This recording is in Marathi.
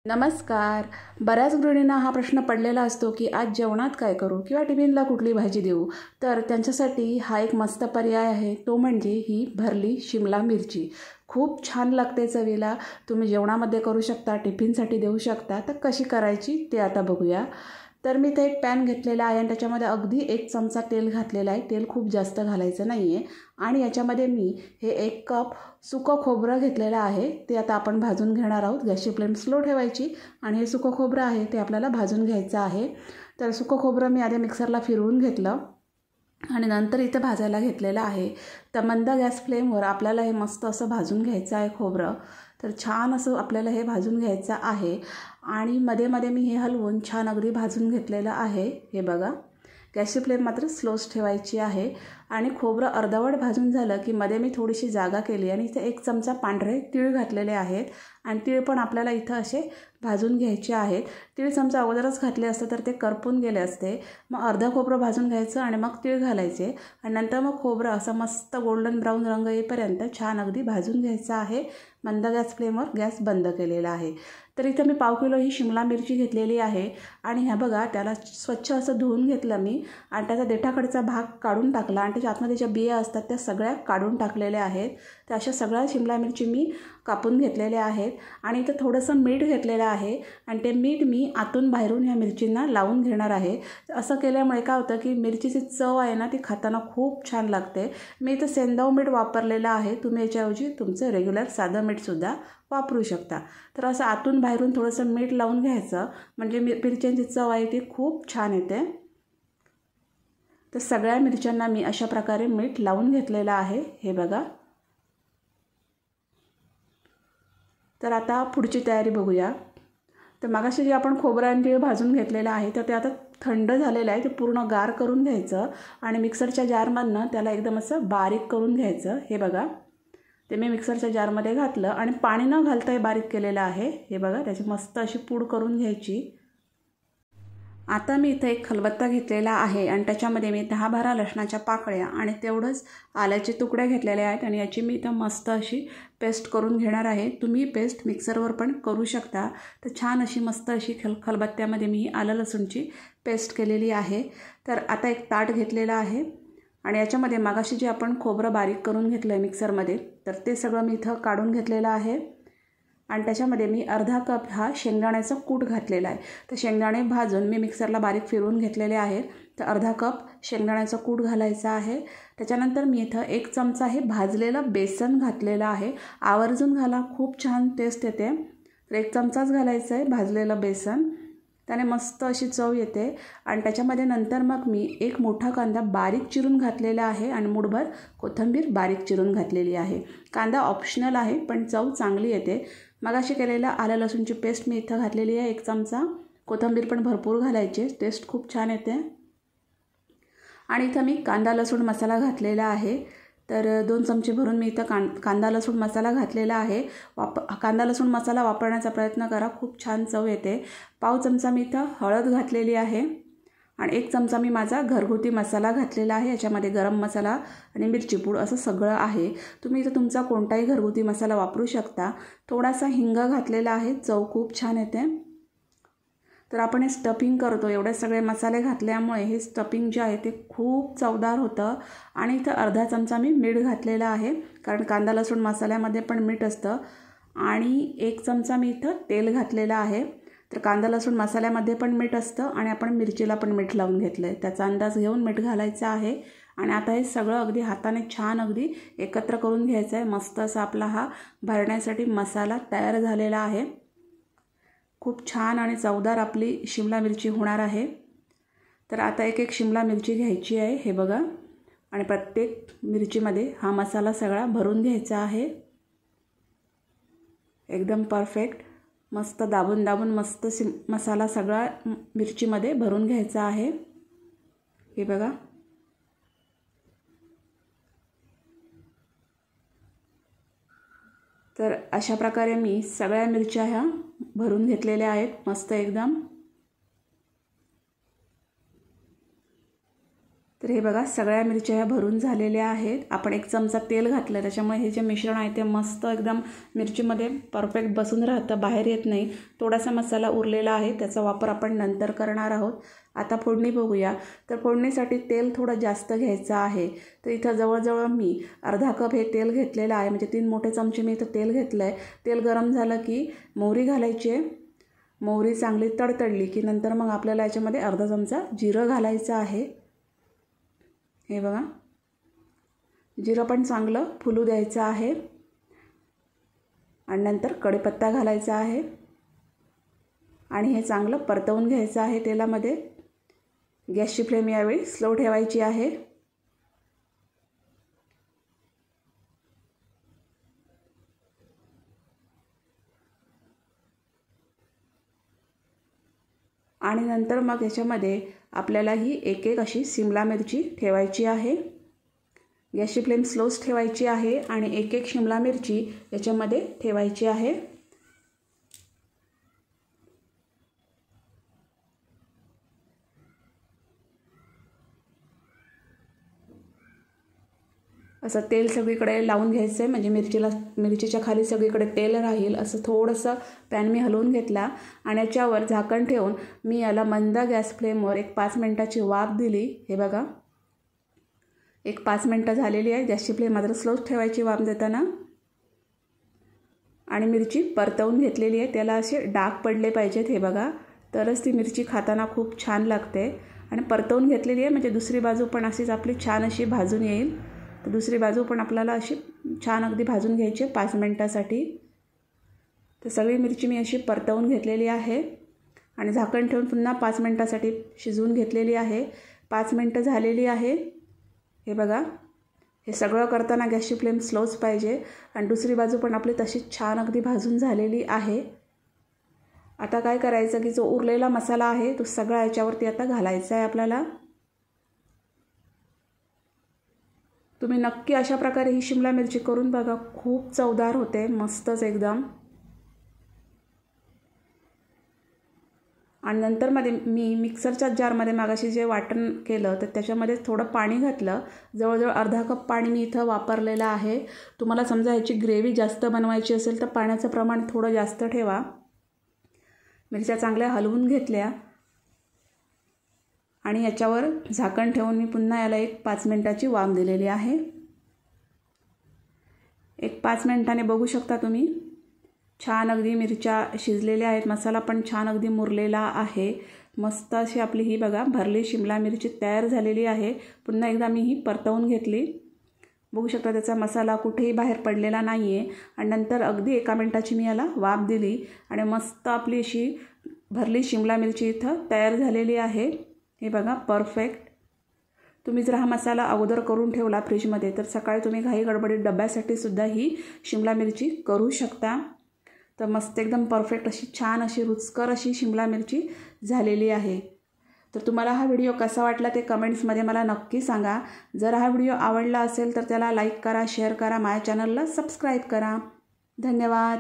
नमस्कार. बऱ्याच गृहिणींना हा प्रश्न पडलेला असतो की आज जेवणात काय करू किंवा टिफिनला कुठली भाजी देऊ. तर त्यांच्यासाठी हा एक मस्त पर्याय आहे, तो म्हणजे ही भरली शिमला मिरची. खूप छान लागते चवीला. तुम्ही जेवणामध्ये करू शकता, टिफिनसाठी देऊ शकता. तर कशी करायची ते आता बघूया. तर मी इथे एक पॅन घेतलेला आहे आणि त्याच्यामध्ये अगदी 1 चमचा तेल घातलेला आहे. तेल खूप जास्त घालायचं नाही आहे. आणि याच्यामध्ये मी हे 1 कप सुकं खोबरं घेतलेलं आहे. ते आता आपण भाजून घेणार आहोत. गॅसची फ्लेम स्लो ठेवायची आणि हे सुकं खोबरं आहे ते आपल्याला भाजून घ्यायचं आहे. तर सुकं खोबरं मी आधी मिक्सरला फिरवून घेतलं आणि नंतर इथं भाजायला घेतलेलं आहे. तर मंद गॅस फ्लेमवर आपल्याला हे मस्त असं भाजून घ्यायचं आहे खोबरं. तर छान असं आपल्याला हे भाजून घ्यायचं आहे आणि मध्ये मध्ये मी हे हलवून छान अगदी भाजून घेतलेलं आहे. हे बघा, गॅसची फ्लेम मात्र स्लोच ठेवायची आहे. आणि खोबरं अर्धवट भाजून झालं की मध्ये मी थोडीशी जागा केली आणि इथे 1 चमचा पांढरे तीळ घातलेले आहेत आणि तीळ पण आपल्याला इथं असे भाजून घ्यायचे आहेत. तीळ चमचा अगोदरच घातले असते तर ते करपून गेले असते. मग अर्धं खोबरं भाजून घ्यायचं आणि मग तीळ घालायचे आणि नंतर मग खोबरं असं मस्त गोल्डन ब्राऊन रंग येईपर्यंत छान अगदी भाजून घ्यायचं आहे. मंद गॅस फ्लेमवर गॅस बंद केलेला आहे. तर इथं मी पाव किलो ही शिमला मिरची घेतलेली आहे आणि ह्या बघा, त्याला स्वच्छ असं धुवून घेतलं मी आणि त्याचा देठाकडचा भाग काढून टाकला आणि त्याच्या आतमध्ये ज्या बिया असतात त्या सगळ्या काढून टाकलेल्या आहेत. तर अशा सगळ्या शिमला मिरची मी कापून घेतलेल्या आहेत आणि इथं थोडंसं मीठ घेतलेलं आहे आणि ते मीठ मी आतून बाहेरून ह्या मिरचींना लावून घेणार आहे. असं केल्यामुळे काय होतं की मिरचीची चव आहे ना, ती खाताना खूप छान लागते. मी इथं सेंधव मीठ वापरलेलं आहे. तुम्ही याच्याऐवजी तुमचं रेग्युलर साधं मीठसुद्धा वापरू शकता. तर असं आतून बाहेरून थोडंसं मीठ लावून घ्यायचं म्हणजे मिरच्यांची चव आहे ती खूप छान येते. तर सगळ्या मिरच्यांना मी अशा प्रकारे मीठ लावून घेतलेलं आहे. हे बघा. तर आता पुढची तयारी बघूया. तर मगाशी जे आपण खोबरं आणि तीळ भाजून घेतलेलं आहे तर ते आता थंड झालेलं आहे. ते पूर्ण गार करून घ्यायचं आणि मिक्सरच्या जारमधनं त्याला एकदम असं बारीक करून घ्यायचं. हे बघा, ते मी मिक्सरच्या जारमध्ये घातलं आणि पाणी न घालता बारीक केलेलं आहे. हे बघा, त्याची मस्त अशी पूड करून घ्यायची. आता मी इथं एक खलबत्ता घेतलेला आहे आणि त्याच्यामध्ये मी 10-12 लसणाच्या पाकळ्या आणि तेवढंच आल्याचे तुकडे घेतलेले आहेत आणि याची मी इथं मस्त अशी पेस्ट करून घेणार आहे. तुम्ही पेस्ट मिक्सरवर पण करू शकता. तर छान अशी मस्त अशी खलबत्त्यामध्ये मी आलं लसूणची पेस्ट केलेली आहे. तर आता एक ताट घेतलेलं आहे आणि याच्यामध्ये मागाशी जे आपण खोबरं बारीक करून घेतलं आहे मिक्सरमध्ये तर ते सगळं मी इथं काढून घेतलेलं आहे आणि त्याच्यामध्ये मी अर्धा कप हा शेंगदाण्याचा कूट घातलेला आहे. तर शेंगदाणे भाजून मी मिक्सरला बारीक फिरवून घेतलेले आहेत. तर अर्धा कप शेंगदाण्याचा कूट घालायचा आहे. त्याच्यानंतर मी इथं 1 चमचा हे भाजलेलं बेसन घातलेलं आहे. आवर्जून घाला, खूप छान टेस्ट येते. तर 1 चमचाच घालायचं आहे भाजलेलं बेसन, त्याने मस्त अशी चव येते. आणि त्याच्यामध्ये नंतर मग मी 1 मोठा कांदा बारीक चिरून घातलेला आहे आणि मूठभर कोथिंबीर बारीक चिरून घातलेली आहे. कांदा ऑप्शनल आहे पण चव चांगली येते. मगाशी केलेला आलं लसूणची पेस्ट मी इथं घातलेली आहे 1 चमचा. कोथिंबीर पण भरपूर घालायची, टेस्ट खूप छान येते. आणि इथं मी कांदा लसूण मसाला घातलेला आहे. तर 2 चमचे भरून मी इथं कांदा लसूण मसाला घातलेला आहे. कांदा लसूण मसाला वापरण्याचा प्रयत्न करा, खूप छान चव येते. पाव चमचा मी इथं हळद घातलेली आहे आणि 1 चमचा मी माझा घरगुती मसाला घातलेला आहे. याच्यामध्ये गरम मसाला आणि मिरची पूड असं सगळं आहे. तुम्ही इथं तुमचा कोणताही घरगुती मसाला वापरू शकता. थोडासा हिंग घातलेला आहे, चव खूप छान येते. तर आपण हे स्टफिंग करतो, एवढे सगळे मसाले घातल्यामुळे हे स्टफिंग जे आहे ते खूप चवदार होतं. आणि इथं अर्धा चमचा मी मीठ घातलेला आहे कारण कांदा लसूण मसाल्यामध्ये पण मीठ असतं. आणि 1 चमचा मी इथं तेल घातलेलं आहे. तर कांदा लसूण मसाल्यामध्ये पण मीठ असतं आणि आपण मिरचीला पण मीठ लावून घेतलं आहे, त्याचा अंदाज घेऊन मीठ घालायचं आहे. आणि आता हे सगळं अगदी हाताने छान अगदी एकत्र करून घ्यायचं आहे. मस्त असा आपला हा भरण्यासाठी मसाला तयार झालेला आहे. खूप छान आणि चवदार आपली शिमला मिरची होणार आहे. तर आता एक शिमला मिरची घ्यायची आहे. हे बघा, आणि प्रत्येक मिरचीमध्ये हा मसाला सगळा भरून घ्यायचा आहे. एकदम परफेक्ट मस्त दाबून दाबून मस्त मसाला सगळा मिरचीमध्ये भरून घ्यायचा आहे. हे बघा. तर अशा प्रकारे मी सगळ्या मिरच्या ह्या भरून घेतलेल्या आहेत मस्त एकदम. तर हे बघा सगळ्या मिरच्या ह्या भरून झालेल्या आहेत. आपण 1 चमचा तेल घातलं, त्याच्यामुळे हे जे मिश्रण आहे ते मस्त एकदम मिरचीमध्ये परफेक्ट बसून राहतं, बाहेर येत नाही. थोडासा मसाला उरलेला आहे, त्याचा वापर आपण नंतर करणार आहोत. आता फोडणी बघूया. तर फोडणीसाठी तेल थोडं जास्त घ्यायचं आहे. तर इथं जवळजवळ मी अर्धा कप हे तेल घेतलेलं आहे, म्हणजे 3 मोठे चमचे मी इथं तेल घेतलं आहे. तेल गरम झालं की मोहरी घालायची आहे. मोहरी चांगली तडतडली की नंतर मग आपल्याला याच्यामध्ये अर्धा चमचा जिरं घालायचं आहे. हे बघा जिरं पण चांगलं फुलू द्यायचं आहे. आणि नंतर कढीपत्ता घालायचा आहे आणि हे चांगलं परतवून घ्यायचं आहे तेलामध्ये. गॅसची फ्लेम यावेळी स्लो ठेवायची आहे. आणि नंतर मग याच्यामध्ये आपल्याला ही एक एक अशी शिमला मिरची ठेवायची आहे. गॅसची फ्लेम स्लोच ठेवायची आहे आणि एक एक शिमला मिरची याच्यामध्ये ठेवायची आहे. असं तेल सगळीकडे लावून घ्यायचं आहे, म्हणजे मिरचीच्या खाली सगळीकडे तेल राहील. असं थोडंसं पॅन मी हलवून घेतला आणि याच्यावर झाकण ठेवून मी याला मंद गॅस फ्लेमवर 5 मिनटाची वाफ दिली. हे बघा 5 मिनटं झालेली आहे. गॅसची फ्लेम मात्र स्लोच ठेवायची वाफ देताना. आणि मिरची परतवून घेतलेली आहे. त्याला असे डाग पडले पाहिजेत, हे बघा, तरच ती मिरची खाताना खूप छान लागते. आणि परतवून घेतलेली आहे म्हणजे दुसरी बाजू पण अशीच आपली छान अशी भाजून येईल. तर दुसरी बाजू पण आपल्याला अशी छान अगदी भाजून घ्यायची 5 मिनटासाठी. तर सगळी मिरची मी अशी परतवून घेतलेली आहे आणि झाकण ठेवून पुन्हा 5 मिनटासाठी शिजवून घेतलेली आहे. 5 मिनटं झालेली आहे. हे बघा हे सगळं करताना गॅसची फ्लेम स्लोच पाहिजे आणि दुसरी बाजू पण आपली तशीच छान अगदी भाजून झालेली आहे. आता काय करायचं की जो उरलेला मसाला आहे तो सगळा याच्यावरती आता घालायचा आहे आपल्याला. तुम्ही नक्की अशा प्रकारे ही शिमला मिरची करून बघा, खूप चवदार होते, मस्तच एकदम. आणि नंतर मी मिक्सरच्या जारमध्ये मागाशी जे वाटण केलं तर त्याच्यामध्ये थोडं पाणी घातलं. जवळजवळ अर्धा कप पाणी मी इथं वापरलेलं आहे. तुम्हाला समजा याची ग्रेव्ही जास्त बनवायची असेल तर पाण्याचं प्रमाण थोडं जास्त ठेवा. मिरच्या चांगल्या हलवून घेतल्या आणि याच्यावर झाकण ठेवून मी पुन्हा याला 5 मिनटाची वाफ दिलेली आहे. 5 मिनटाने बघू शकता तुम्ही छान अगदी मिरच्या शिजलेल्या आहेत. मसाला पण छान अगदी मुरलेला आहे. मस्त अशी आपली ही बघा भरली शिमला मिरची तयार झालेली आहे. पुन्हा एकदा मी ही परतवून घेतली. बघू शकता त्याचा मसाला कुठेही बाहेर पडलेला नाही आहे. आणि नंतर अगदी 1 मिनटाची मी याला वाफ दिली आणि मस्त आपली अशी भरली शिमला मिरची इथं तयार झालेली आहे. हे बघा परफेक्ट. तुम्ही जर हा मसाला अगोदर करून ठेवला फ्रीजमध्ये तर सकाळी तुम्ही घाई गडबडीत डब्यासाठी सुद्धा ही शिमला मिरची करू शकता. तर मस्त एकदम परफेक्ट अशी छान अशी रुचकर अशी शिमला मिरची झालेली आहे. तर तुम्हाला हा व्हिडिओ कसा वाटला ते कमेंट्समध्ये मला नक्की सांगा. जर हा व्हिडिओ आवडला असेल तर त्याला लाईक करा, शेअर करा, माझ्या चॅनलला सबस्क्राईब करा. धन्यवाद.